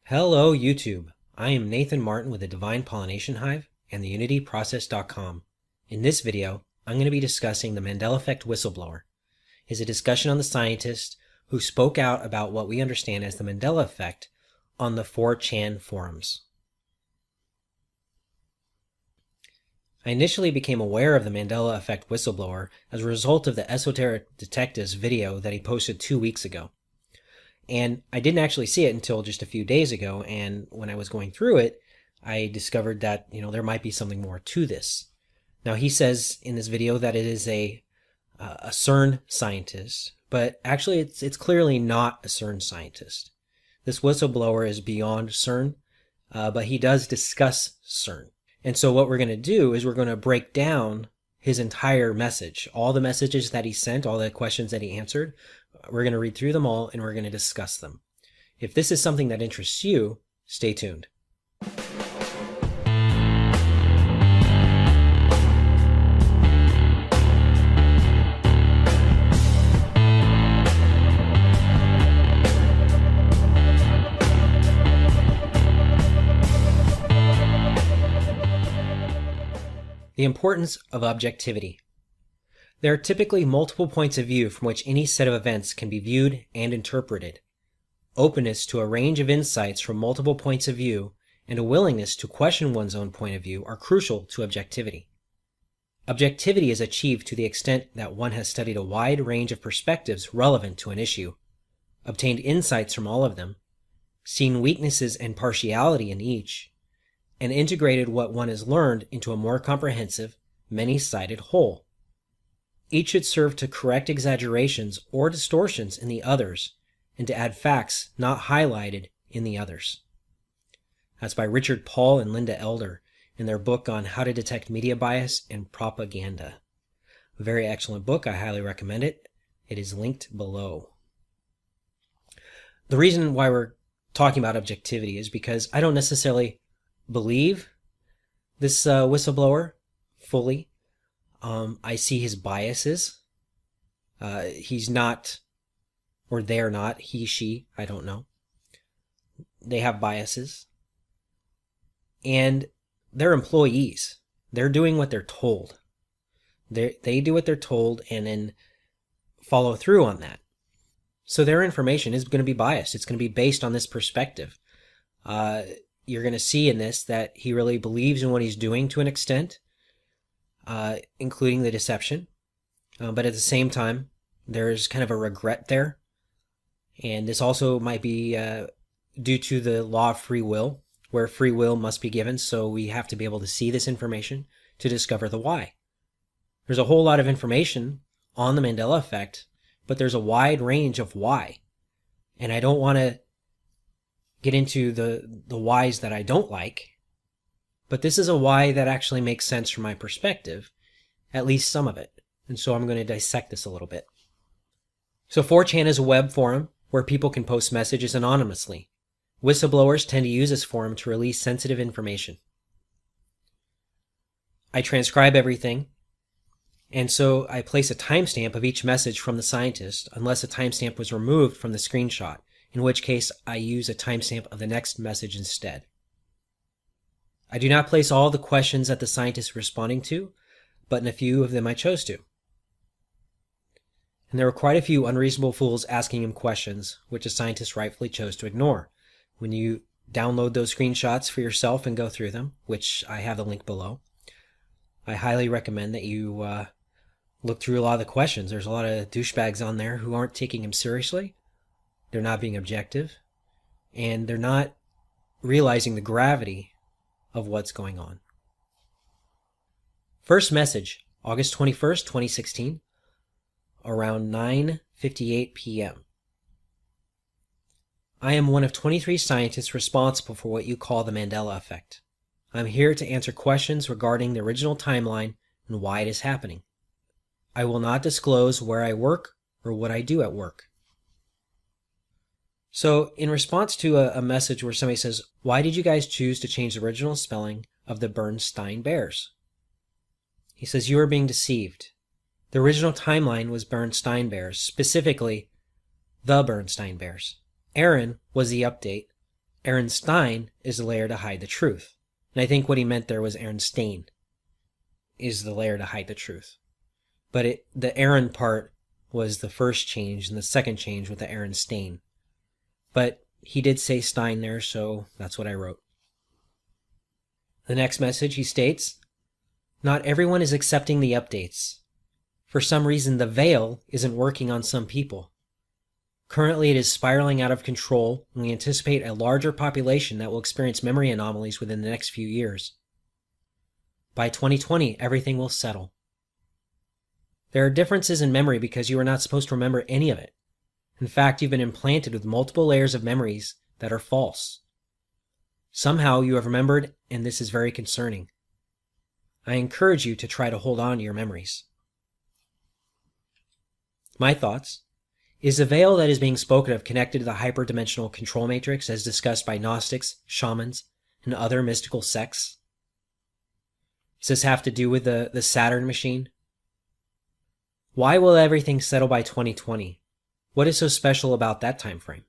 Hello YouTube, I am Nathan Martin with the Divine Pollination Hive and the UnityProcess.com. In this video, I'm going to be discussing the Mandela Effect whistleblower. It's a discussion on the scientist who spoke out about what we understand as the Mandela Effect on the 4chan forums. I initially became aware of the Mandela Effect whistleblower as a result of the Esoteric Detective's video that he posted 2 weeks ago. And I didn't actually see it until just a few days ago, and when I was going through it, I discovered that, there might be something more to this. Now, he says in this video that it is a CERN scientist, but actually it's clearly not a CERN scientist. This whistleblower is beyond CERN, but he does discuss CERN. And so what we're going to do is we're going to break down his entire message, all the messages that he sent, all the questions that he answered. We're going to read through them all and we're going to discuss them. If this is something that interests you, stay tuned. The importance of objectivity. There are typically multiple points of view from which any set of events can be viewed and interpreted. Openness to a range of insights from multiple points of view and a willingness to question one's own point of view are crucial to objectivity. Objectivity is achieved to the extent that one has studied a wide range of perspectives relevant to an issue, obtained insights from all of them, seen weaknesses and partiality in each, and integrated what one has learned into a more comprehensive, many-sided whole. Each should serve to correct exaggerations or distortions in the others and to add facts not highlighted in the others. That's by Richard Paul and Linda Elder in their book on how to detect media bias and propaganda. A very excellent book. I highly recommend it. It is linked below. The reason why we're talking about objectivity is because I don't necessarily believe this whistleblower fully. I see his biases. He's not, or they're not, he, she, I don't know. They have biases. And they're employees. They're doing what they're told. They do what they're told and then follow through on that. So their information is going to be biased. It's going to be based on this perspective. You're going to see in this that he really believes in what he's doing to an extent, including the deception. But at the same time, there's kind of a regret there. And this also might be due to the law of free will, where free will must be given. So we have to be able to see this information to discover the why. There's a whole lot of information on the Mandela Effect, but there's a wide range of why. And I don't want to get into the whys that I don't like, but this is a why that actually makes sense from my perspective, at least some of it. And so I'm going to dissect this a little bit. So 4chan is a web forum where people can post messages anonymously. Whistleblowers tend to use this forum to release sensitive information. I transcribe everything, and so I place a timestamp of each message from the scientist unless a timestamp was removed from the screenshot, in which case I use a timestamp of the next message instead. I do not place all the questions that the scientist is responding to, but in a few of them I chose to. And there were quite a few unreasonable fools asking him questions, which the scientist rightfully chose to ignore. When you download those screenshots for yourself and go through them, which I have the link below, I highly recommend that you look through a lot of the questions. There's a lot of douchebags on there who aren't taking him seriously. They're not being objective, and they're not realizing the gravity of what's going on. First message, August 21st, 2016, around 9:58 p.m. I am one of 23 scientists responsible for what you call the Mandela Effect. I'm here to answer questions regarding the original timeline and why it is happening. I will not disclose where I work or what I do at work. So in response to a message where somebody says, why did you guys choose to change the original spelling of the Bernstein Bears? He says, you are being deceived. The original timeline was Bernstein Bears, specifically the Bernstein Bears. Aaron was the update, Ehrenstein is the layer to hide the truth. And I think what he meant there was Ehrenstein is the layer to hide the truth. But the Ehren part was the first change, and the second change with the Ehrenstein. But he did say Stein there, so that's what I wrote. The next message, he states, not everyone is accepting the updates. For some reason, the veil isn't working on some people. Currently, it is spiraling out of control, and we anticipate a larger population that will experience memory anomalies within the next few years. By 2020, everything will settle. There are differences in memory because you are not supposed to remember any of it. In fact, you've been implanted with multiple layers of memories that are false. Somehow you have remembered, and this is very concerning. I encourage you to try to hold on to your memories. My thoughts. Is the veil that is being spoken of connected to the hyperdimensional control matrix as discussed by Gnostics, shamans, and other mystical sects? Does this have to do with the Saturn machine? Why will everything settle by 2020? What is so special about that time frame?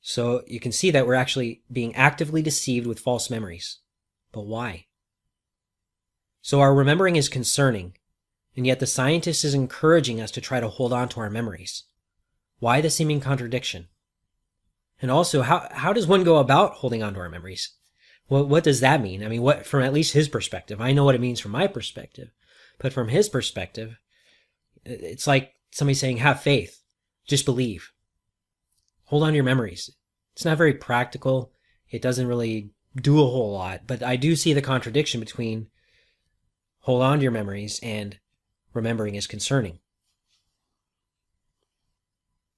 So you can see that we're actually being actively deceived with false memories. But why? So our remembering is concerning, and yet the scientist is encouraging us to try to hold on to our memories. Why the seeming contradiction? And also, how does one go about holding on to our memories? What does that mean? I mean, what from at least his perspective? I know what it means from my perspective, but from his perspective, it's like somebody saying, have faith, just believe. Hold on to your memories. It's not very practical. It doesn't really do a whole lot, but I do see the contradiction between hold on to your memories and remembering is concerning.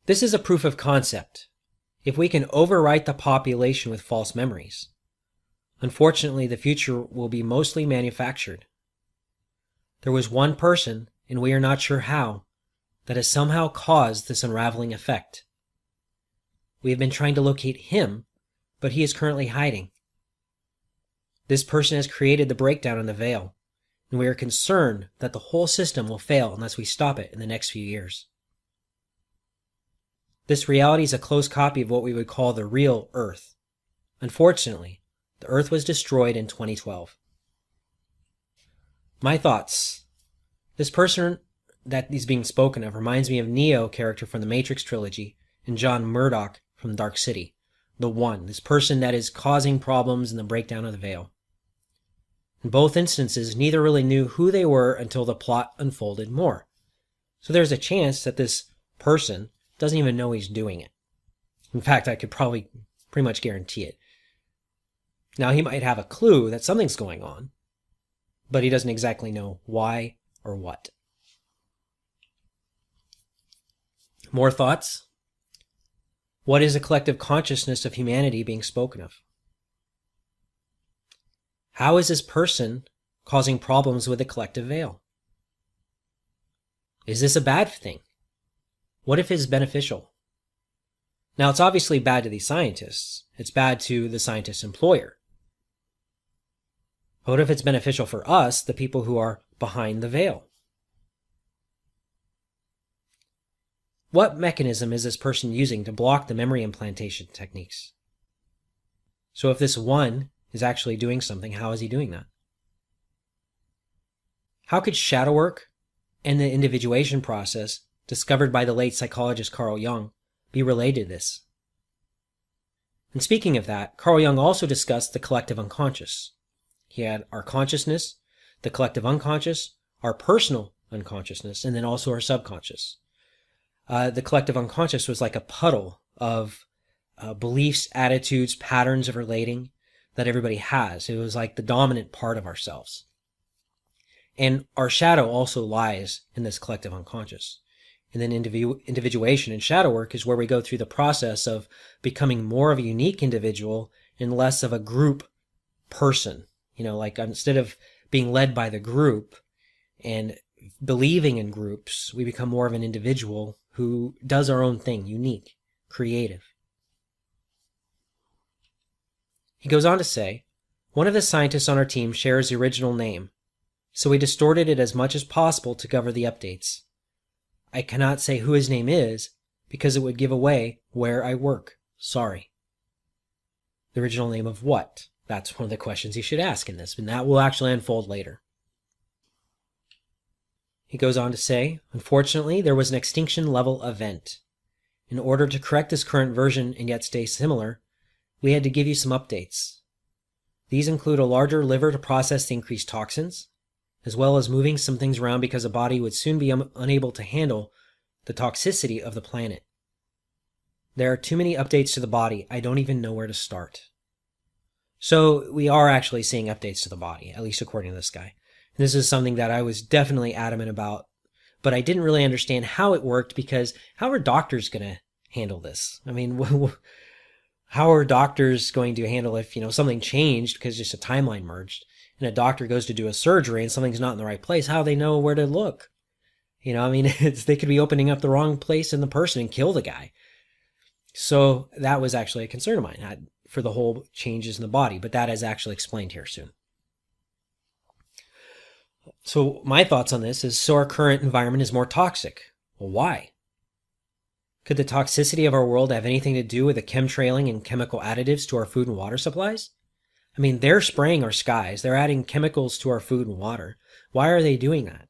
This is a proof of concept. If we can overwrite the population with false memories, unfortunately, the future will be mostly manufactured. There was one person, and we are not sure how, that has somehow caused this unraveling effect. We have been trying to locate him, but he is currently hiding. This person has created the breakdown in the veil, and we are concerned that the whole system will fail unless we stop it in the next few years. This reality is a close copy of what we would call the real Earth. Unfortunately, the Earth was destroyed in 2012. My thoughts. This person that is being spoken of reminds me of Neo character from the Matrix trilogy and John Murdoch from Dark City. The One, this person that is causing problems in the breakdown of the veil. In both instances, neither really knew who they were until the plot unfolded more. So there's a chance that this person doesn't even know he's doing it. In fact, I could probably pretty much guarantee it. Now, he might have a clue that something's going on, but he doesn't exactly know why or what. More thoughts? What is a collective consciousness of humanity being spoken of? How is this person causing problems with the collective veil? Is this a bad thing? What if it's beneficial? Now, it's obviously bad to these scientists. It's bad to the scientist's employer. But what if it's beneficial for us, the people who are behind the veil? What mechanism is this person using to block the memory implantation techniques? So if this one is actually doing something, how is he doing that? How could shadow work and the individuation process discovered by the late psychologist Carl Jung be related to this? And speaking of that, Carl Jung also discussed the collective unconscious. He had our consciousness, the collective unconscious, our personal unconsciousness, and then also our subconscious. The collective unconscious was like a puddle of beliefs, attitudes, patterns of relating that everybody has. It was like the dominant part of ourselves. And our shadow also lies in this collective unconscious. And then individuation and shadow work is where we go through the process of becoming more of a unique individual and less of a group person. You know, like instead of being led by the group and believing in groups, we become more of an individual who does our own thing, unique, creative. He goes on to say, one of the scientists on our team shares the original name, so we distorted it as much as possible to cover the updates. I cannot say who his name is because it would give away where I work. Sorry. The original name of what? That's one of the questions you should ask in this, and that will actually unfold later. He goes on to say, unfortunately, there was an extinction level event. In order to correct this current version and yet stay similar, we had to give you some updates. These include a larger liver to process the increased toxins, as well as moving some things around because the body would soon be unable to handle the toxicity of the planet. There are too many updates to the body, I don't even know where to start. So we are actually seeing updates to the body, at least according to this guy. And this is something that I was definitely adamant about, but I didn't really understand how it worked because how are doctors going to handle this? I mean, how are doctors going to handle if, something changed because just a timeline merged and a doctor goes to do a surgery and something's not in the right place? How do they know where to look? They could be opening up the wrong place in the person and kill the guy. So that was actually a concern of mine for the whole changes in the body, but that is actually explained here soon. So my thoughts on this is, so our current environment is more toxic. Well, why? Could the toxicity of our world have anything to do with the chemtrailing and chemical additives to our food and water supplies? I mean, they're spraying our skies. They're adding chemicals to our food and water. Why are they doing that?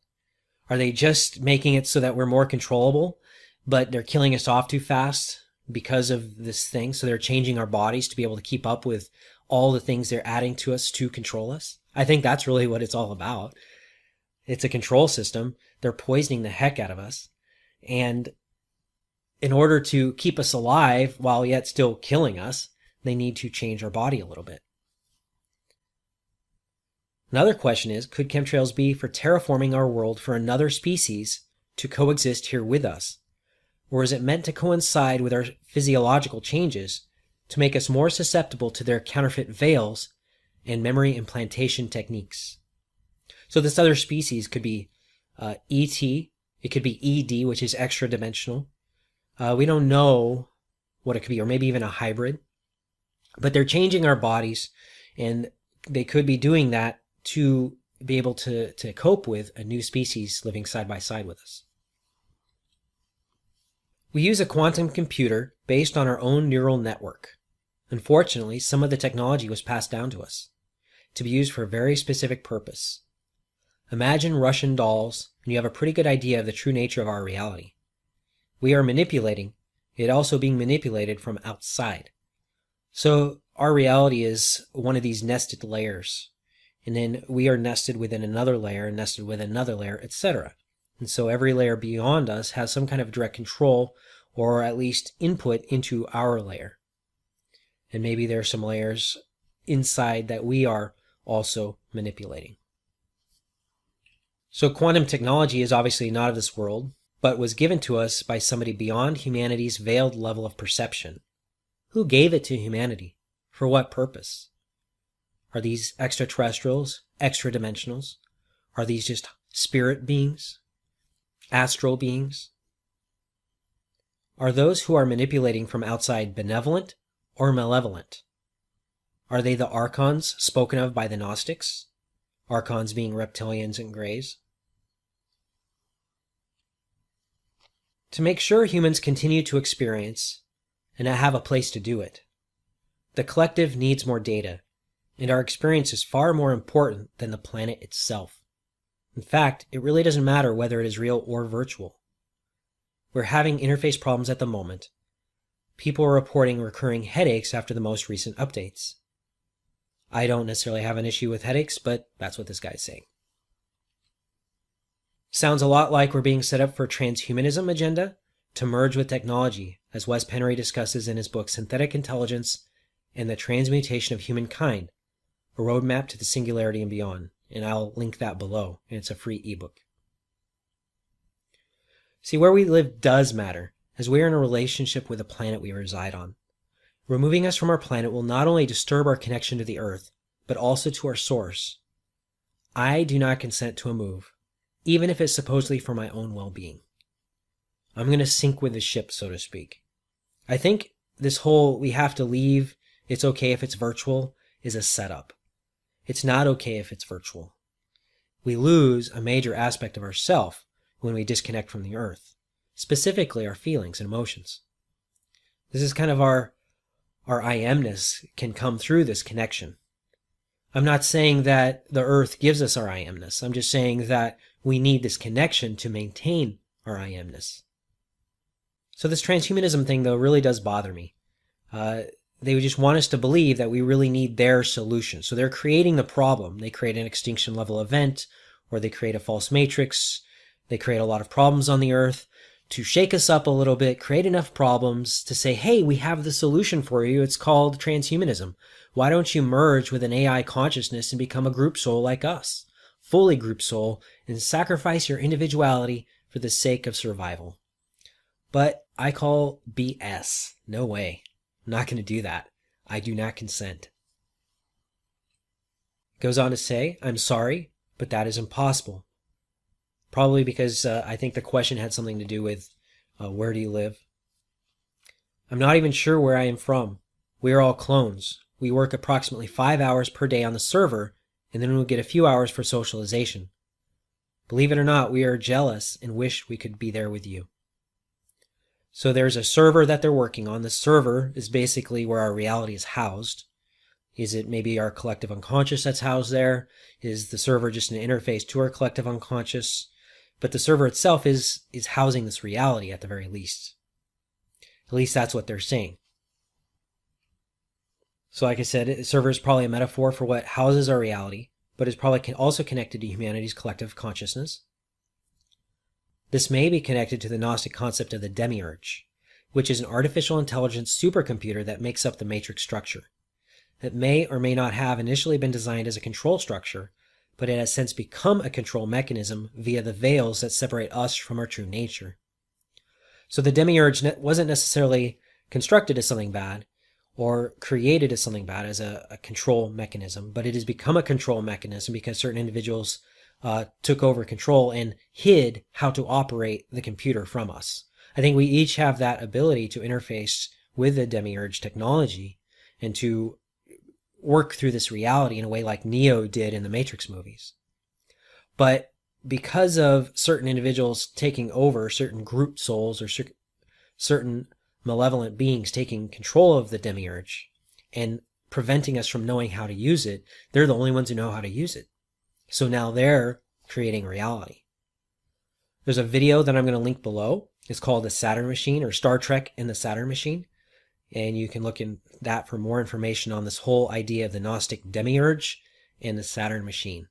Are they just making it so that we're more controllable, but they're killing us off too fast because of this thing? So they're changing our bodies to be able to keep up with all the things they're adding to us to control us? I think that's really what it's all about. It's a control system. They're poisoning the heck out of us. And in order to keep us alive while yet still killing us, they need to change our body a little bit. Another question is, could chemtrails be for terraforming our world for another species to coexist here with us? Or is it meant to coincide with our physiological changes to make us more susceptible to their counterfeit veils and memory implantation techniques? So this other species could be ET, it could be ED, which is extra dimensional. We don't know what it could be, or maybe even a hybrid. But they're changing our bodies, and they could be doing that to be able to cope with a new species living side by side with us. We use a quantum computer based on our own neural network. Unfortunately, some of the technology was passed down to us to be used for a very specific purpose. Imagine Russian dolls, and you have a pretty good idea of the true nature of our reality. We are manipulating, yet also being manipulated from outside. So our reality is one of these nested layers, and then we are nested within another layer, nested within another layer, etc. And so every layer beyond us has some kind of direct control, or at least input into our layer. And maybe there are some layers inside that we are also manipulating. So quantum technology is obviously not of this world, but was given to us by somebody beyond humanity's veiled level of perception. Who gave it to humanity? For what purpose? Are these extraterrestrials, extra dimensionals? Are these just spirit beings? Astral beings? Are those who are manipulating from outside benevolent or malevolent? Are they the archons spoken of by the Gnostics? Archons being reptilians and greys. To make sure humans continue to experience and have a place to do it, the collective needs more data, and our experience is far more important than the planet itself. In fact, it really doesn't matter whether it is real or virtual. We're having interface problems at the moment. People are reporting recurring headaches after the most recent updates. I don't necessarily have an issue with headaches, but that's what this guy's saying. Sounds a lot like we're being set up for a transhumanism agenda to merge with technology, as Wes Penry discusses in his book Synthetic Intelligence and the Transmutation of Humankind, a roadmap to the singularity and beyond, and I'll link that below, and it's a free ebook. See, where we live does matter, as we are in a relationship with the planet we reside on. Removing us from our planet will not only disturb our connection to the earth, but also to our source. I do not consent to a move, even if it's supposedly for my own well-being. I'm going to sink with the ship, so to speak. I think this whole we have to leave, it's okay if it's virtual, is a setup. It's not okay if it's virtual. We lose a major aspect of ourself when we disconnect from the earth, specifically our feelings and emotions. This is kind of our our I amness can come through this connection. I'm not saying that the earth gives us our I amness. I'm just saying that we need this connection to maintain our I amness. So this transhumanism thing, though, really does bother me. They would just want us to believe that we really need their solution. So they're creating the problem. They create an extinction level event, or they create a false matrix. They create a lot of problems on the earth to shake us up a little bit, create enough problems to say, hey, we have the solution for you. It's called transhumanism. Why don't you merge with an AI consciousness and become a group soul like us? Fully group soul, and sacrifice your individuality for the sake of survival. But I call BS. No way. I'm not going to do that. I do not consent. Goes on to say, I'm sorry, but that is impossible. Probably because I think the question had something to do with where do you live? I'm not even sure where I am from. We are all clones. We work approximately 5 hours per day on the server, and then we'll get a few hours for socialization. Believe it or not, we are jealous and wish we could be there with you. So there's a server that they're working on. The server is basically where our reality is housed. Is it maybe our collective unconscious that's housed there? Is the server just an interface to our collective unconscious? But the server itself is housing this reality at the very least. At least that's what they're saying. So like I said, the server is probably a metaphor for what houses our reality, but is probably also connected to humanity's collective consciousness. This may be connected to the Gnostic concept of the demiurge, which is an artificial intelligence supercomputer that makes up the matrix structure. It may or may not have initially been designed as a control structure, but it has since become a control mechanism via the veils that separate us from our true nature. So the demiurge wasn't necessarily constructed as something bad or created as something bad, as a control mechanism, but it has become a control mechanism because certain individuals took over control and hid how to operate the computer from us. I think we each have that ability to interface with the demiurge technology and to work through this reality in a way like Neo did in the Matrix movies. But because of certain individuals taking over, certain group souls or certain malevolent beings taking control of the demiurge and preventing us from knowing how to use it, they're the only ones who know how to use it. So now they're creating reality. There's a video that I'm going to link below. It's called The Saturn Machine, or Star Trek and the Saturn Machine. And you can look in that for more information on this whole idea of the Gnostic demiurge and the Saturn Machine.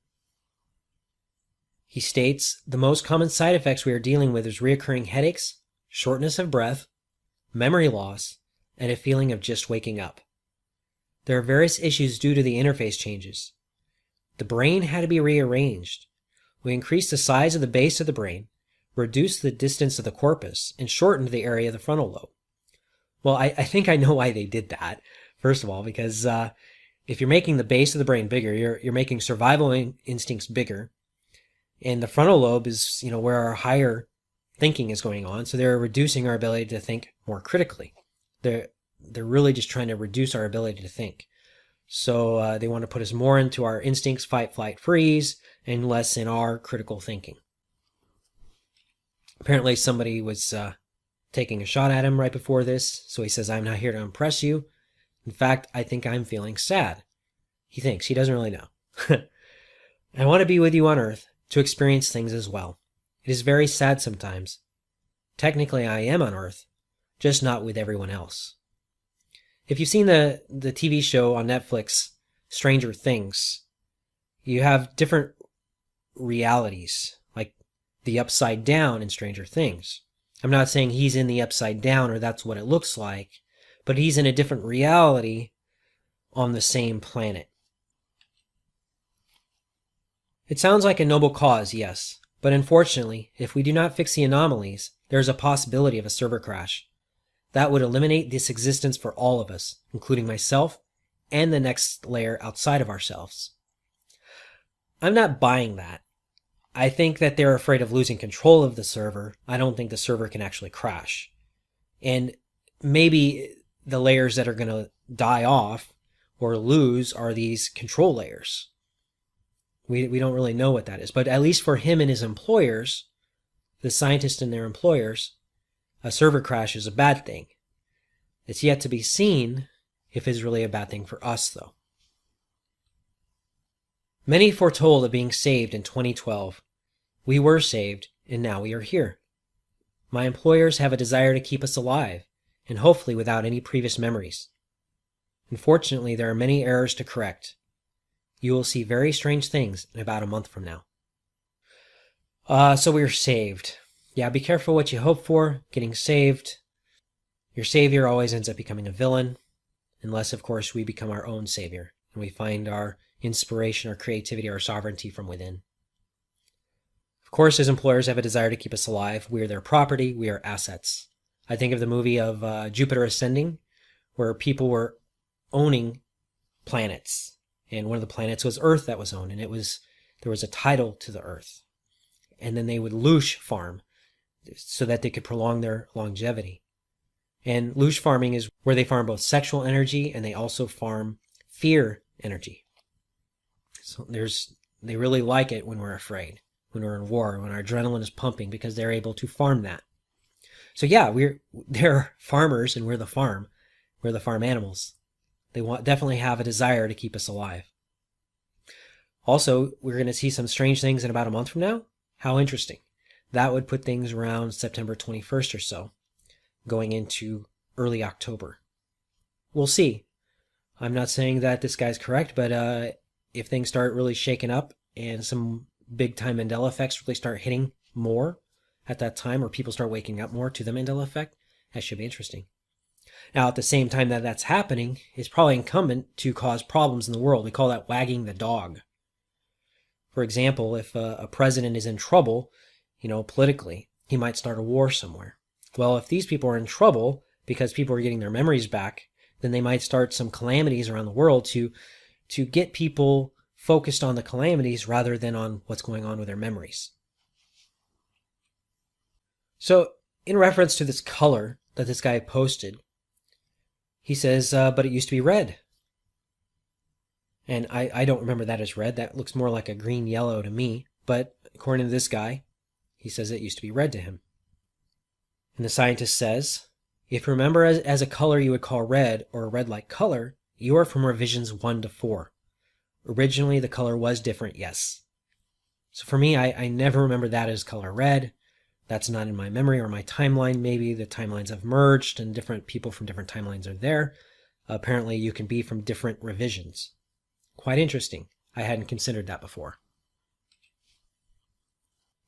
He states, the most common side effects we are dealing with is reoccurring headaches, shortness of breath, memory loss, and a feeling of just waking up. There are various issues due to the interface changes. The brain had to be rearranged. We increased the size of the base of the brain, reduced the distance of the corpus, and shortened the area of the frontal lobe. Well, I think I know why they did that, first of all, because if you're making the base of the brain bigger, you're making survival instincts bigger, and the frontal lobe is, where our higher thinking is going on, so they're reducing our ability to think more critically. They're really just trying to reduce our ability to think. So they want to put us more into our instincts, fight, flight, freeze, and less in our critical thinking. Apparently somebody was taking a shot at him right before this, so he says, I'm not here to impress you. In fact, I think I'm feeling sad. He thinks. He doesn't really know. I want to be with you on Earth to experience things as well. It is very sad sometimes. Technically, I am on Earth, just not with everyone else. If you've seen the TV show on Netflix, Stranger Things, you have different realities, like the upside down in Stranger Things. I'm not saying he's in the upside down or that's what it looks like, but he's in a different reality on the same planet. It sounds like a noble cause, yes, but unfortunately, if we do not fix the anomalies, there is a possibility of a server crash. That would eliminate this existence for all of us, including myself and the next layer outside of ourselves. I'm not buying that. I think that they're afraid of losing control of the server. I don't think the server can actually crash. And maybe the layers that are going to die off or lose are these control layers. We don't really know what that is. But at least for him and his employers, the scientists and their employers, a server crash is a bad thing. It's yet to be seen if it's really a bad thing for us, though. Many foretold of being saved in 2012. We were saved, and now we are here. My employers have a desire to keep us alive, and hopefully without any previous memories. Unfortunately, there are many errors to correct. You will see very strange things in about a month from now. So we are saved. Yeah, be careful what you hope for. Getting saved. Your savior always ends up becoming a villain, unless, of course, we become our own savior, and we find our inspiration, our creativity, our sovereignty from within. Of course, as employers have a desire to keep us alive. We are their property. We are assets. I think of the movie of Jupiter Ascending, where people were owning planets, and one of the planets was Earth that was owned, and there was a title to the Earth, and then they would loosh farm so that they could prolong their longevity. And loosh farming is where they farm both sexual energy and they also farm fear energy. So they really like it when we're afraid, when we're in war, when our adrenaline is pumping, because they're able to farm that. So yeah, they're farmers and we're the farm. We're the farm animals. They definitely have a desire to keep us alive. Also, we're going to see some strange things in about a month from now. How interesting. That would put things around September 21st or so, going into early October. We'll see. I'm not saying that this guy's correct, but if things start really shaking up and some big-time Mandela effects really start hitting more at that time, or people start waking up more to the Mandela effect, that should be interesting. Now, at the same time that that's happening, it's probably incumbent to cause problems in the world. We call that wagging the dog. For example, if a president is in trouble, politically, he might start a war somewhere. Well, if these people are in trouble because people are getting their memories back, then they might start some calamities around the world to get people focused on the calamities rather than on what's going on with their memories. So, in reference to this color that this guy posted, he says, but it used to be red. And I don't remember that as red. That looks more like a green-yellow to me. But according to this guy, he says it used to be red to him. And the scientist says, if you remember as a color you would call red, or a red-like color, you are from revisions 1 to 4. Originally, the color was different, yes. So for me, I never remember that as color red. That's not in my memory or my timeline. Maybe the timelines have merged and different people from different timelines are there. Apparently, you can be from different revisions. Quite interesting. I hadn't considered that before.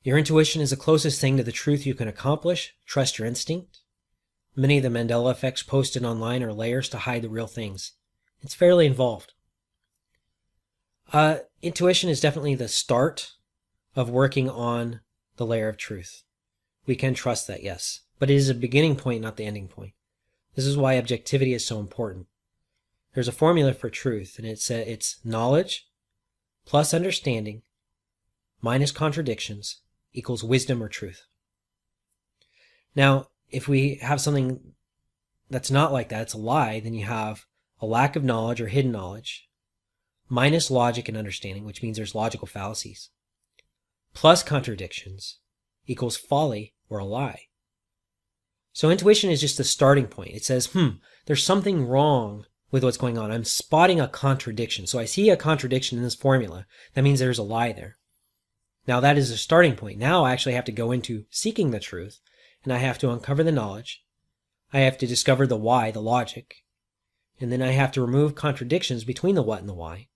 Your intuition is the closest thing to the truth you can accomplish. Trust your instinct. Many of the Mandela effects posted online are layers to hide the real things. It's fairly involved. Intuition is definitely the start of working on the layer of truth. We can trust that, yes. But it is a beginning point, not the ending point. This is why objectivity is so important. There's a formula for truth, and it's knowledge plus understanding minus contradictions equals wisdom or truth. Now, if we have something that's not like that, it's a lie, then you have a lack of knowledge or hidden knowledge minus logic and understanding, which means there's logical fallacies, plus contradictions equals folly or a lie. So intuition is just the starting point. It says, there's something wrong with what's going on. I'm spotting a contradiction. So I see a contradiction in this formula. That means there's a lie there. Now that is a starting point. Now I actually have to go into seeking the truth, and I have to uncover the knowledge. I have to discover the why, the logic, and then I have to remove contradictions between the what and the why,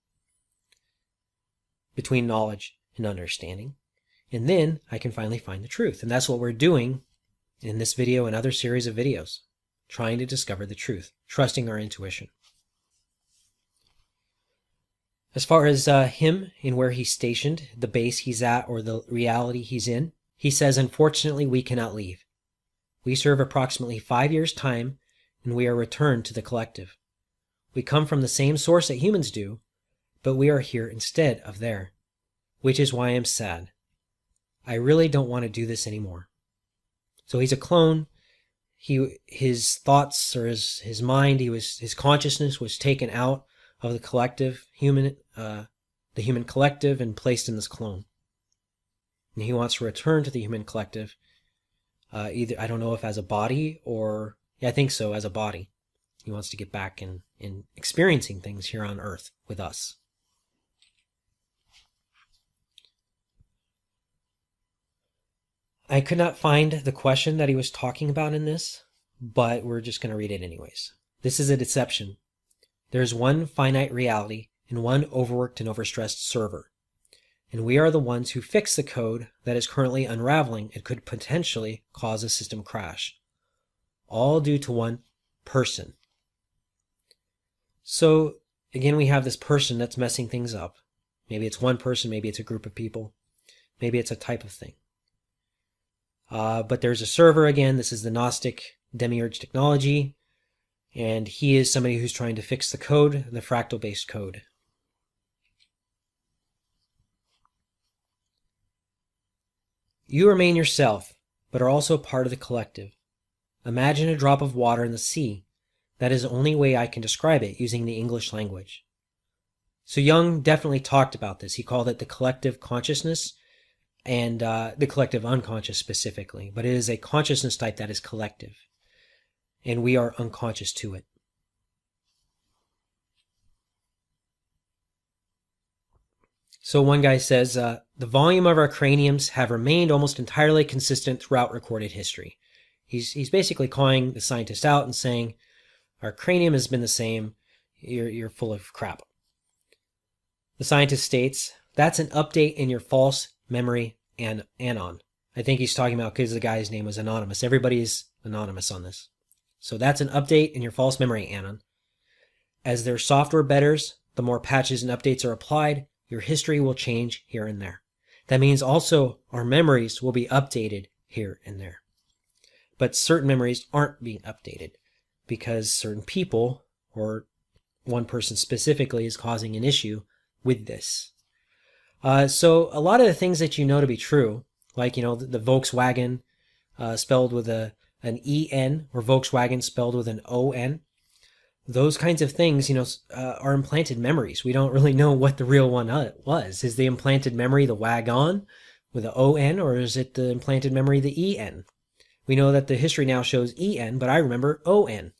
between knowledge and understanding. And then I can finally find the truth. And that's what we're doing in this video and other series of videos, trying to discover the truth, trusting our intuition. As far as him and where he's stationed, the base he's at or the reality he's in, he says, unfortunately, we cannot leave. We serve approximately 5 years' time, and we are returned to the collective. We come from the same source that humans do, but we are here instead of there, which is why I'm sad. I really don't want to do this anymore. So he's a clone. His thoughts or his mind, his consciousness was taken out of the collective the human collective and placed in this clone. And he wants to return to the human collective, either, I don't know if as a body or, yeah, I think so, as a body. He wants to get back and experiencing things here on Earth with us. I could not find the question that he was talking about in this, but we're just going to read it anyways. This is a deception. There is one finite reality and one overworked and overstressed server. And we are the ones who fix the code that is currently unraveling and could potentially cause a system crash. All due to one person. So, again, we have this person that's messing things up. Maybe it's one person, maybe it's a group of people, maybe it's a type of thing. But there's a server again. This is the Gnostic Demiurge technology. And he is somebody who's trying to fix the code, the fractal-based code. You remain yourself, but are also part of the collective. Imagine a drop of water in the sea. That is the only way I can describe it using the English language. So Jung definitely talked about this. He called it the collective consciousness and the collective unconscious specifically. But it is a consciousness type that is collective. And we are unconscious to it. So one guy says, the volume of our craniums have remained almost entirely consistent throughout recorded history. He's basically calling the scientist out and saying, our cranium has been the same, you're full of crap. The scientist states, that's an update in your false memory and anon. I think he's talking about because the guy's name was anonymous. Everybody's anonymous on this. So that's an update in your false memory anon. As their software betters, the more patches and updates are applied, your history will change here and there. That means also our memories will be updated here and there. But certain memories aren't being updated because certain people, or one person specifically, is causing an issue with this. So a lot of the things that you know to be true, like, the Volkswagen spelled with an EN, or Volkswagen spelled with an ON, those kinds of things, are implanted memories. We don't really know what the real one was. Is the implanted memory the wagon with an ON, or is it the implanted memory the EN? We know that the history now shows EN, but I remember ON.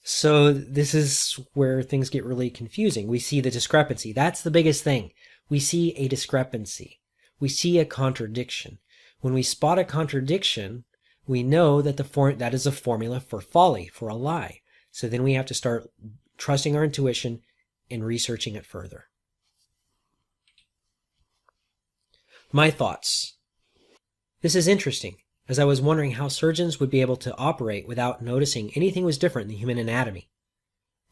So this is where things get really confusing. We see the discrepancy. That's the biggest thing. We see a discrepancy. We see a contradiction. When we spot a contradiction, we know that that is a formula for folly, for a lie. So then we have to start trusting our intuition and researching it further. My thoughts. This is interesting, as I was wondering how surgeons would be able to operate without noticing anything was different in the human anatomy.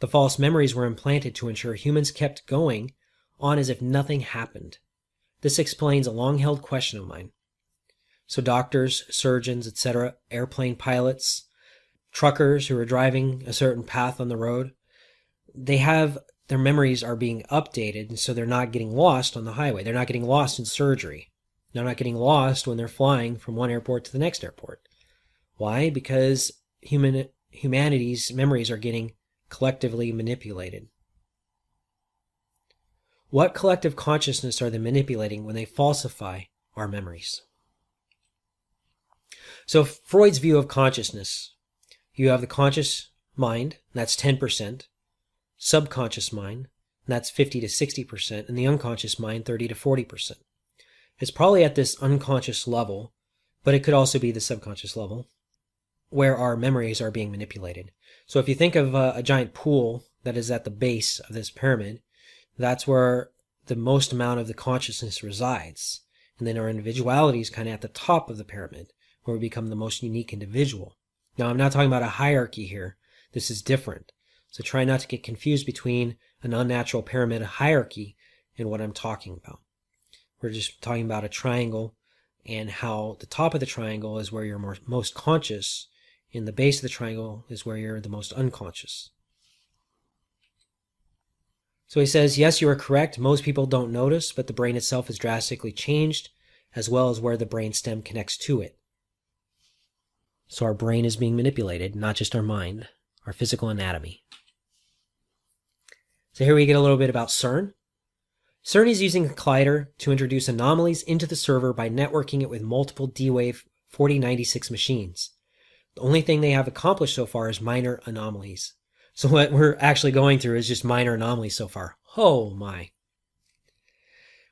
The false memories were implanted to ensure humans kept going on as if nothing happened. This explains a long-held question of mine. So doctors, surgeons, etc., airplane pilots, truckers who are driving a certain path on the road, their memories are being updated, and so they're not getting lost on the highway. They're not getting lost in surgery. They're not getting lost when they're flying from one airport to the next airport. Why? Because humanity's memories are getting collectively manipulated. What collective consciousness are they manipulating when they falsify our memories? So Freud's view of consciousness, you have the conscious mind, that's 10%, subconscious mind, that's 50 to 60%, and the unconscious mind, 30 to 40%. It's probably at this unconscious level, but it could also be the subconscious level, where our memories are being manipulated. So if you think of a giant pool that is at the base of this pyramid, that's where the most amount of the consciousness resides. And then our individuality is kind of at the top of the pyramid, where we become the most unique individual. Now, I'm not talking about a hierarchy here. This is different. So try not to get confused between an unnatural pyramid hierarchy and what I'm talking about. We're just talking about a triangle and how the top of the triangle is where you're most conscious, and the base of the triangle is where you're the most unconscious. So he says, yes, you are correct. Most people don't notice, but the brain itself is drastically changed, as well as where the brain stem connects to it. So our brain is being manipulated, not just our mind, our physical anatomy. So here we get a little bit about CERN. CERN is using a collider to introduce anomalies into the server by networking it with multiple D-Wave 4096 machines. The only thing they have accomplished so far is minor anomalies. So what we're actually going through is just minor anomalies so far. Oh my.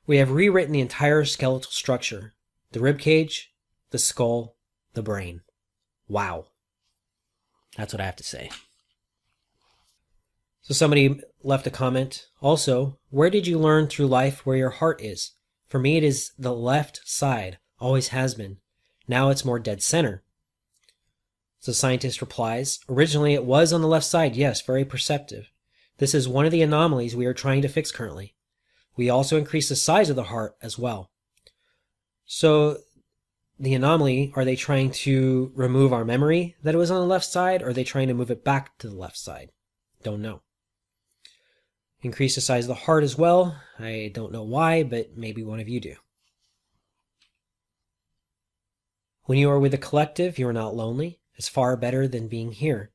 We have rewritten the entire skeletal structure. The rib cage, the skull, the brain. Wow. That's what I have to say. So somebody left a comment. Also, where did you learn through life where your heart is? For me, it is the left side. Always has been. Now it's more dead center. So scientist replies, originally it was on the left side. Yes, very perceptive. This is one of the anomalies we are trying to fix currently. We also increase the size of the heart as well. So the anomaly, are they trying to remove our memory that it was on the left side, or are they trying to move it back to the left side? Don't know. Increase the size of the heart as well. I don't know why, but maybe one of you do. When you are with a collective, you are not lonely. It's far better than being here.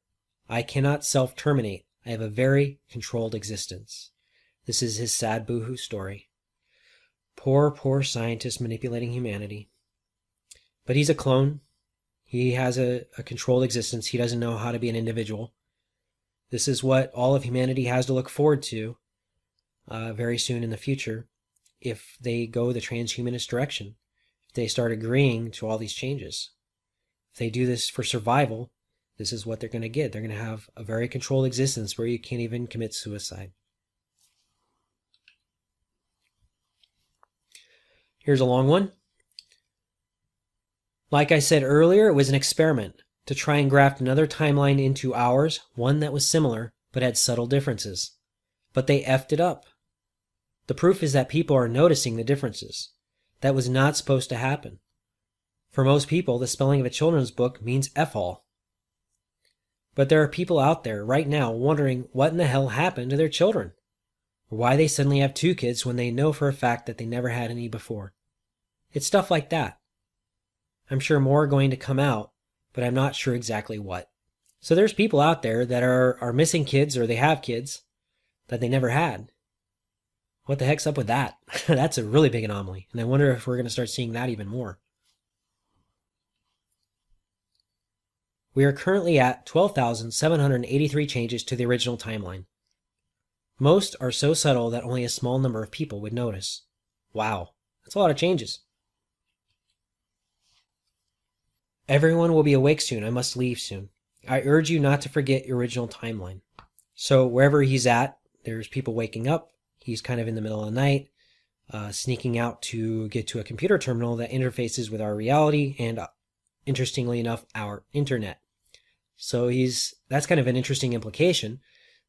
I cannot self-terminate. I have a very controlled existence. This is his sad boohoo story. Poor, poor scientist manipulating humanity. But he's a clone. He has a controlled existence. He doesn't know how to be an individual. This is what all of humanity has to look forward to very soon in the future if they go the transhumanist direction, if they start agreeing to all these changes. If they do this for survival, this is what they're going to get. They're going to have a very controlled existence where you can't even commit suicide. Here's a long one. Like I said earlier, it was an experiment to try and graft another timeline into ours, one that was similar but had subtle differences. But they effed it up. The proof is that people are noticing the differences. That was not supposed to happen. For most people, the spelling of a children's book means F-all. But there are people out there right now wondering what in the hell happened to their children, or why they suddenly have 2 kids when they know for a fact that they never had any before. It's stuff like that. I'm sure more are going to come out, but I'm not sure exactly what. So there's people out there that are missing kids, or they have kids that they never had. What the heck's up with that? That's a really big anomaly, and I wonder if we're going to start seeing that even more. We are currently at 12,783 changes to the original timeline. Most are so subtle that only a small number of people would notice. Wow, that's a lot of changes. Everyone will be awake soon. I must leave soon. I urge you not to forget your original timeline. So wherever he's at, there's people waking up. He's kind of in the middle of the night, sneaking out to get to a computer terminal that interfaces with our reality and, interestingly enough, our internet. So that's kind of an interesting implication,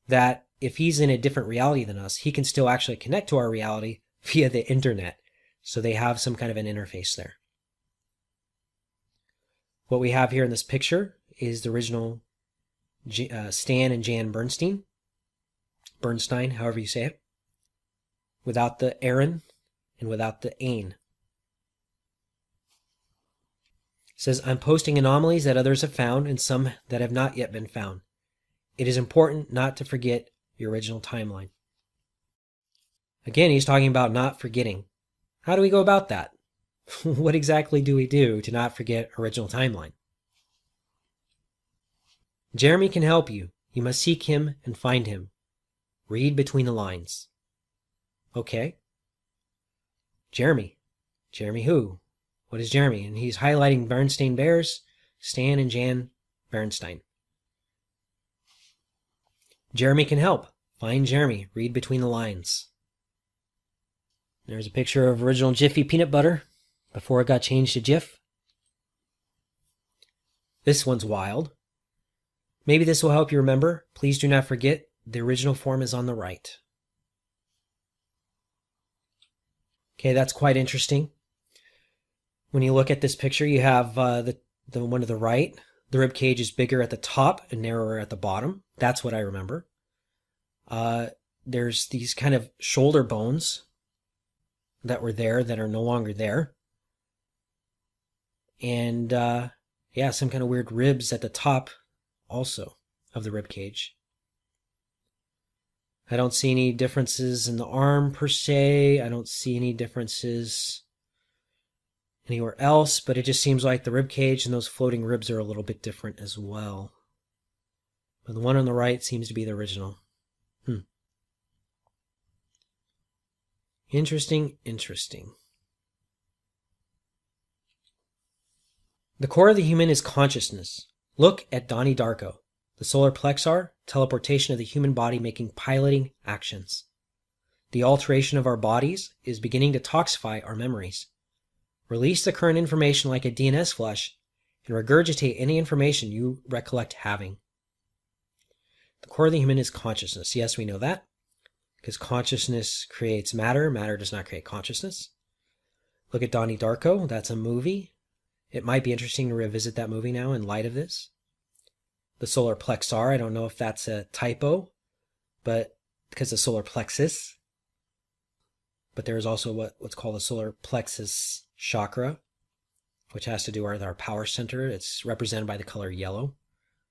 that if he's in a different reality than us, he can still actually connect to our reality via the internet. So they have some kind of an interface there. What we have here in this picture is the original Stan and Jan Bernstein, however you say it, without the Aaron and without the Ain. It says, I'm posting anomalies that others have found and some that have not yet been found. It is important not to forget your original timeline. Again, he's talking about not forgetting. How do we go about that? What exactly do we do to not forget original timeline? Jeremy can help you. You must seek him and find him. Read between the lines. Okay. Jeremy. Jeremy who? What is Jeremy? And he's highlighting Bernstein Bears, Stan and Jan Bernstein. Jeremy can help. Find Jeremy. Read between the lines. There's a picture of original Jiffy peanut butter before it got changed to Jif. This one's wild. Maybe this will help you remember. Please do not forget the original form is on the right. Okay, that's quite interesting. When you look at this picture, you have the one to the right. The rib cage is bigger at the top and narrower at the bottom. That's what I remember. There's these kind of shoulder bones that were there that are no longer there. And yeah, some kind of weird ribs at the top also of the rib cage. I don't see any differences in the arm per se. I don't see any differences anywhere else, but it just seems like the rib cage and those floating ribs are a little bit different as well. but the one on the right seems to be the original. Interesting. The core of the human is consciousness. Look at Donnie Darko, the solar plexus, teleportation of the human body making piloting actions. The alteration of our bodies is beginning to toxify our memories. Release the current information like a DNS flush and regurgitate any information you recollect having. The core of the human is consciousness. Yes, we know that, because consciousness creates matter. Matter does not create consciousness. Look at Donnie Darko. That's a movie. It might be interesting to revisit that movie now in light of this. The solar plexus, I don't know if that's a typo, but because the solar plexus. But there's also what's called the solar plexus chakra, which has to do with our power center. It's represented by the color yellow.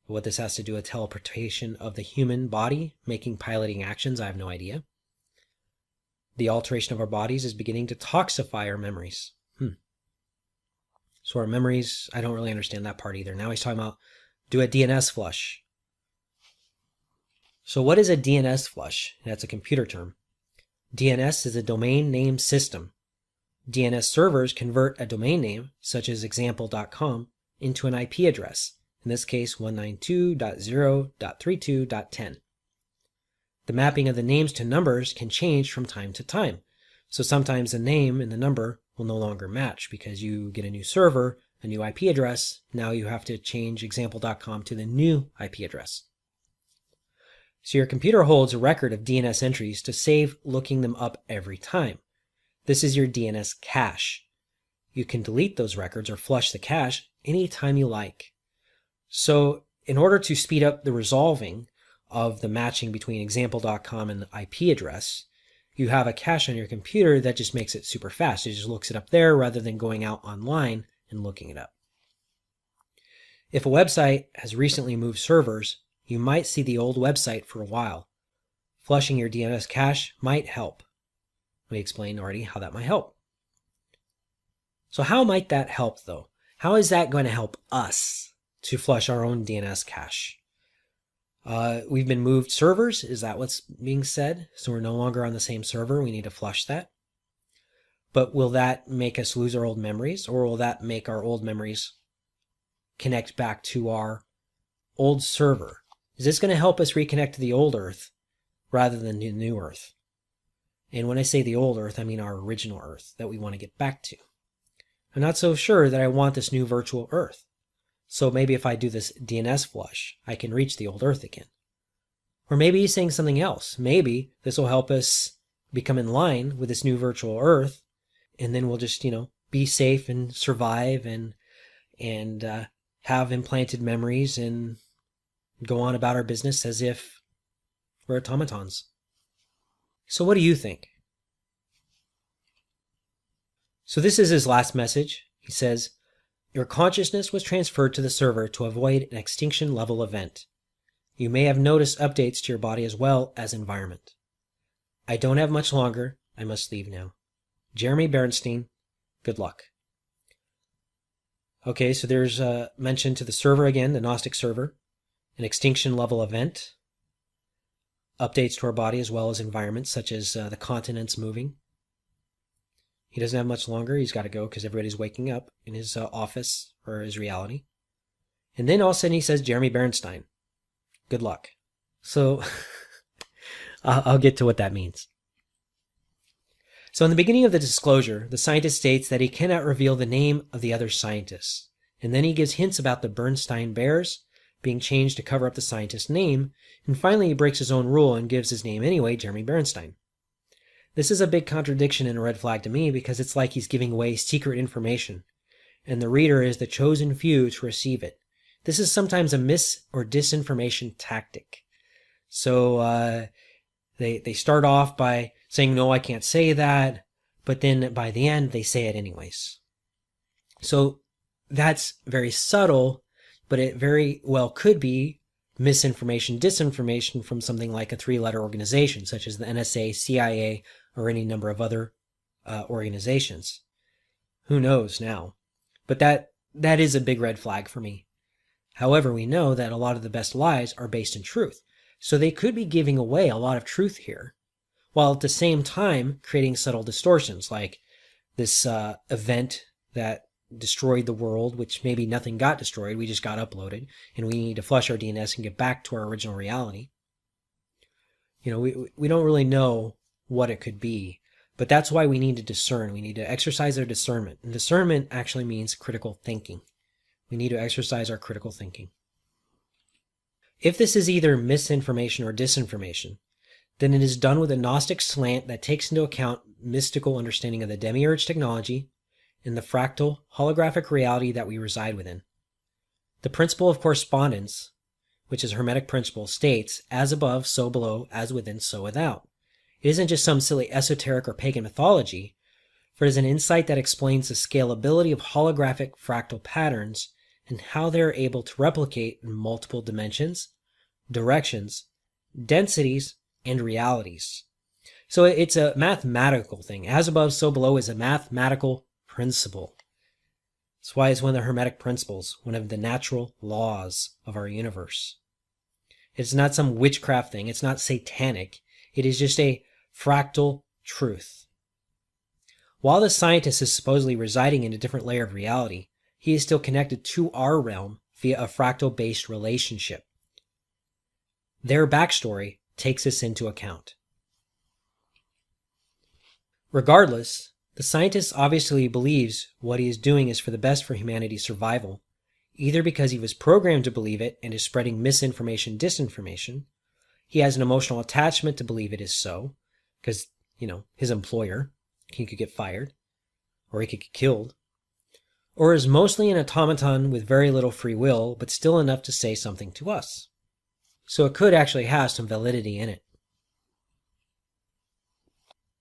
What this has to do with teleportation of the human body, making piloting actions, I have no idea. The alteration of our bodies is beginning to toxify our memories. So our memories, I don't really understand that part either. Now he's talking about do a DNS flush. So what is a DNS flush? That's a computer term. DNS is a domain name system. DNS servers convert a domain name, such as example.com, into an IP address, in this case 192.0.32.10. The mapping of the names to numbers can change from time to time. So sometimes the name and the number will no longer match because you get a new server, a new IP address. Now you have to change example.com to the new IP address. So your computer holds a record of DNS entries to save looking them up every time. This is your DNS cache. You can delete those records or flush the cache anytime you like. So in order to speed up the resolving of the matching between example.com and the IP address, you have a cache on your computer that just makes it super fast. It just looks it up there rather than going out online and looking it up. If a website has recently moved servers, you might see the old website for a while. Flushing your DNS cache might help. We explained already how that might help. So how might that help though? How is that going to help us to flush our own DNS cache? We've been moved servers. Is that what's being said? So we're no longer on the same server. We need to flush that. But will that make us lose our old memories, or will that make our old memories connect back to our old server? Is this going to help us reconnect to the old Earth rather than the new Earth? And when I say the old Earth, I mean our original Earth that we want to get back to. I'm not so sure that I want this new virtual Earth. So maybe if I do this DNS flush, I can reach the old Earth again. Or maybe he's saying something else. Maybe this will help us become in line with this new virtual Earth, and then we'll just, be safe and survive and have implanted memories and go on about our business as if we're automatons. So what do you think? So this is his last message. He says, your consciousness was transferred to the server to avoid an extinction level event. You may have noticed updates to your body as well as environment. I don't have much longer. I must leave now. Jeremy Bernstein, good luck. Okay, so there's a mention to the server again, the Gnostic server, an extinction level event, updates to our body as well as environment, such as the continents moving. He doesn't have much longer. He's got to go because everybody's waking up in his office or his reality. And then all of a sudden he says, Jeremy Bernstein, good luck. So I'll get to what that means. So in the beginning of the disclosure, the scientist states that he cannot reveal the name of the other scientists. And then he gives hints about the Bernstein Bears being changed to cover up the scientist's name. And finally he breaks his own rule and gives his name anyway, Jeremy Bernstein. This is a big contradiction and a red flag to me because it's like he's giving away secret information, and the reader is the chosen few to receive it. This is sometimes a mis- or disinformation tactic. So they start off by saying, no, I can't say that, but then by the end they say it anyways. So that's very subtle, but it very well could be misinformation, disinformation from something like a three-letter organization, such as the NSA, CIA, or any number of other organizations. Who knows now? But that is a big red flag for me. However, we know that a lot of the best lies are based in truth. So they could be giving away a lot of truth here, while at the same time creating subtle distortions, like this event that destroyed the world, which maybe nothing got destroyed, we just got uploaded, and we need to flush our DNS and get back to our original reality. We don't really know what it could be, but that's why we need to discern. We need to exercise our discernment. And discernment actually means critical thinking. We need to exercise our critical thinking. If this is either misinformation or disinformation, then it is done with a Gnostic slant that takes into account mystical understanding of the demiurge technology and the fractal holographic reality that we reside within. The principle of correspondence, which is a Hermetic principle, states, as above, so below, as within, so without. It isn't just some silly esoteric or pagan mythology, for it is an insight that explains the scalability of holographic fractal patterns and how they are able to replicate in multiple dimensions, directions, densities, and realities. So it's a mathematical thing. As above, so below is a mathematical principle. That's why it's one of the Hermetic principles, one of the natural laws of our universe. It's not some witchcraft thing. It's not satanic. It is just a fractal truth. While the scientist is supposedly residing in a different layer of reality, he is still connected to our realm via a fractal-based relationship. Their backstory takes this into account. Regardless, the scientist obviously believes what he is doing is for the best for humanity's survival, either because he was programmed to believe it and is spreading misinformation, disinformation. He has an emotional attachment to believe it is so, because, his employer, he could get fired, or he could get killed, or is mostly an automaton with very little free will, but still enough to say something to us. So it could actually have some validity in it.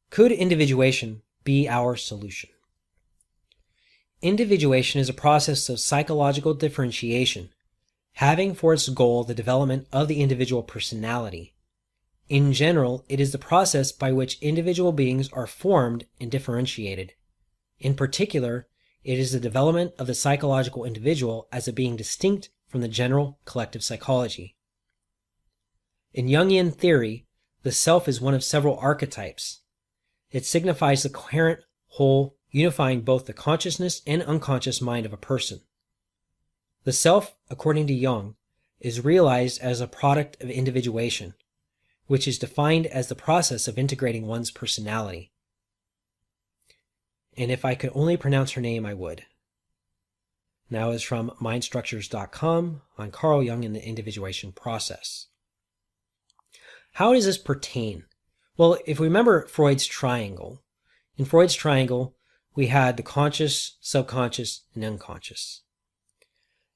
Could individuation be our solution? Individuation is a process of psychological differentiation, having for its goal the development of the individual personality. In general, it is the process by which individual beings are formed and differentiated. In particular, it is the development of the psychological individual as a being distinct from the general collective psychology. In Jungian theory, the self is one of several archetypes. It signifies the coherent whole unifying both the consciousness and unconscious mind of a person. The self, according to Jung, is realized as a product of individuation, which is defined as the process of integrating one's personality. And if I could only pronounce her name, I would. Now is from mindstructures.com on Carl Jung and the individuation process. How does this pertain? Well, if we remember Freud's triangle, in Freud's triangle, we had the conscious, subconscious, and unconscious.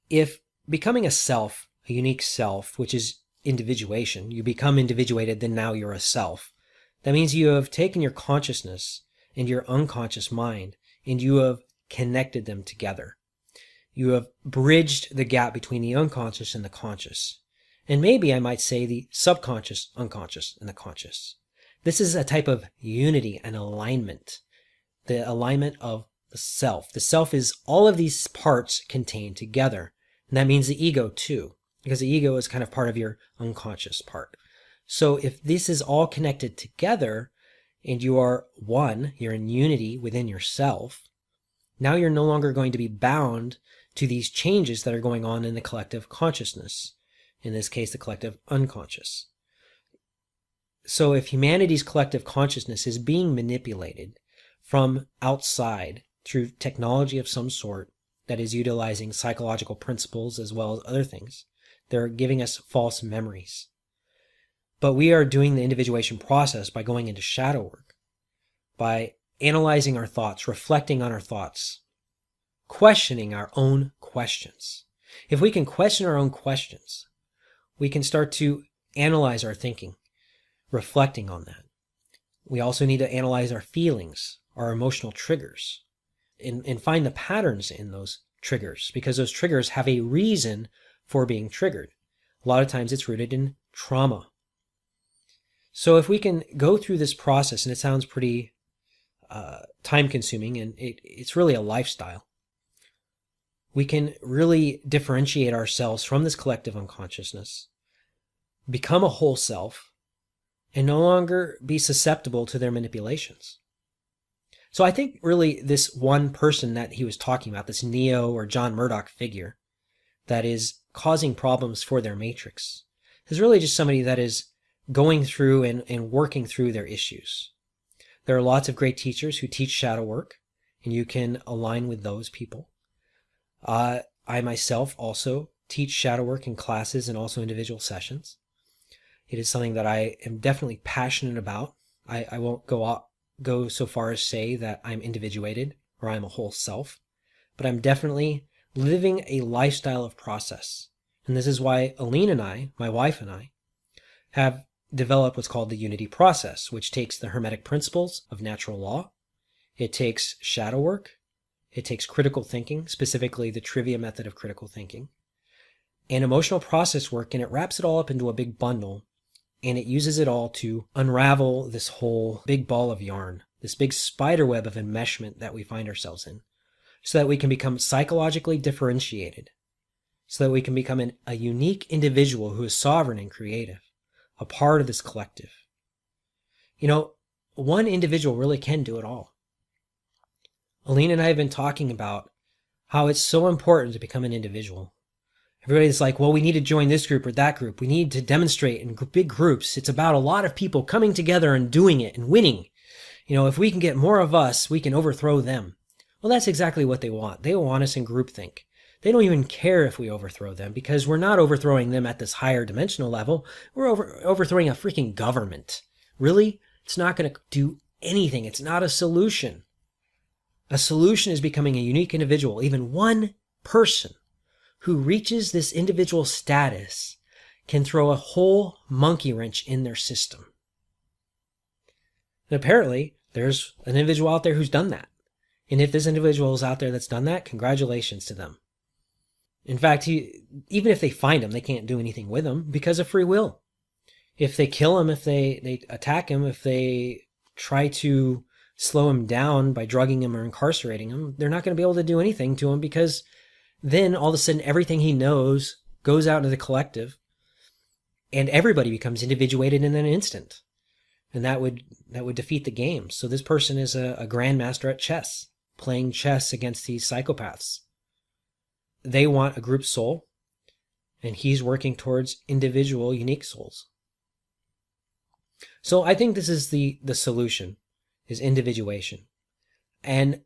If becoming a self, a unique self, which is individuation, you become individuated, then now you're a self. That means you have taken your consciousness and your unconscious mind, and you have connected them together. You have bridged the gap between the unconscious and the conscious. And maybe I might say the subconscious, unconscious, and the conscious. This is a type of unity and alignment. The alignment of the self. The self is all of these parts contained together. And that means the ego too, because the ego is kind of part of your unconscious part. So if this is all connected together and you are one, you're in unity within yourself, now you're no longer going to be bound to these changes that are going on in the collective consciousness. In this case, the collective unconscious. So if humanity's collective consciousness is being manipulated from outside through technology of some sort that is utilizing psychological principles as well as other things, they're giving us false memories. But we are doing the individuation process by going into shadow work, by analyzing our thoughts, reflecting on our thoughts, questioning our own questions. If we can question our own questions, we can start to analyze our thinking, reflecting on that. We also need to analyze our feelings, our emotional triggers, and find the patterns in those triggers, because those triggers have a reason for being triggered. A lot of times it's rooted in trauma. So if we can go through this process, and it sounds pretty time consuming, and it's really a lifestyle, we can really differentiate ourselves from this collective unconsciousness, become a whole self, and no longer be susceptible to their manipulations. So I think really this one person that he was talking about, this Neo or John Murdoch figure that is causing problems for their matrix, is really just somebody that is going through and working through their issues. There are lots of great teachers who teach shadow work, and you can align with those people. I myself also teach shadow work in classes and also individual sessions. It is something that I am definitely passionate about. I won't go so far as say that I'm individuated or I'm a whole self, but I'm definitely living a lifestyle of process. And this is why Aline and I, my wife and I, have developed what's called the unity process, which takes the hermetic principles of natural law. It takes shadow work. It takes critical thinking, specifically the trivia method of critical thinking, and emotional process work, and it wraps it all up into a big bundle, and it uses it all to unravel this whole big ball of yarn, this big spider web of enmeshment that we find ourselves in, so that we can become psychologically differentiated, so that we can become a unique individual who is sovereign and creative, a part of this collective. You know, one individual really can do it all. Aline and I have been talking about how it's so important to become an individual. Everybody's like, well, we need to join this group or that group. We need to demonstrate in big groups. It's about a lot of people coming together and doing it and winning. You know, if we can get more of us, we can overthrow them. Well, that's exactly what they want. They want us in groupthink. They don't even care if we overthrow them, because we're not overthrowing them at this higher dimensional level. We're overthrowing a freaking government. Really? It's not going to do anything. It's not a solution. A solution is becoming a unique individual. Even one person who reaches this individual status can throw a whole monkey wrench in their system. And apparently, there's an individual out there who's done that. And if this individual is out there that's done that, congratulations to them. In fact, even if they find him, they can't do anything with him because of free will. If they kill him, if they attack him, if they try to slow him down by drugging him or incarcerating him, they're not going to be able to do anything to him, because then all of a sudden everything he knows goes out into the collective and everybody becomes individuated in an instant. And that would defeat the game. So this person is a grandmaster at chess, playing chess against these psychopaths. They want a group soul, and he's working towards individual, unique souls. So I think this is the solution, is individuation. And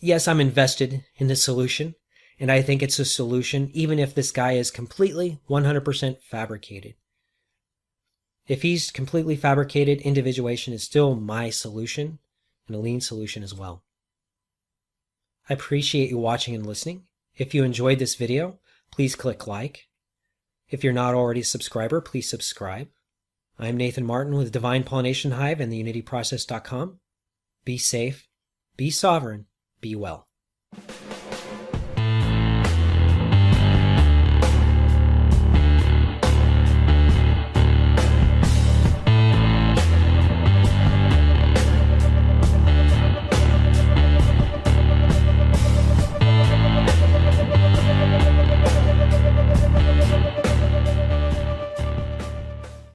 yes, I'm invested in the solution, and I think it's a solution even if this guy is completely 100% fabricated. If he's completely fabricated, individuation is still my solution, and Aline's solution as well. I appreciate you watching and listening. If you enjoyed this video, please click like. If you're not already a subscriber, please subscribe. I'm Nathan Martin with Divine Pollination Hive and theunityprocess.com. Be safe, be sovereign, be well.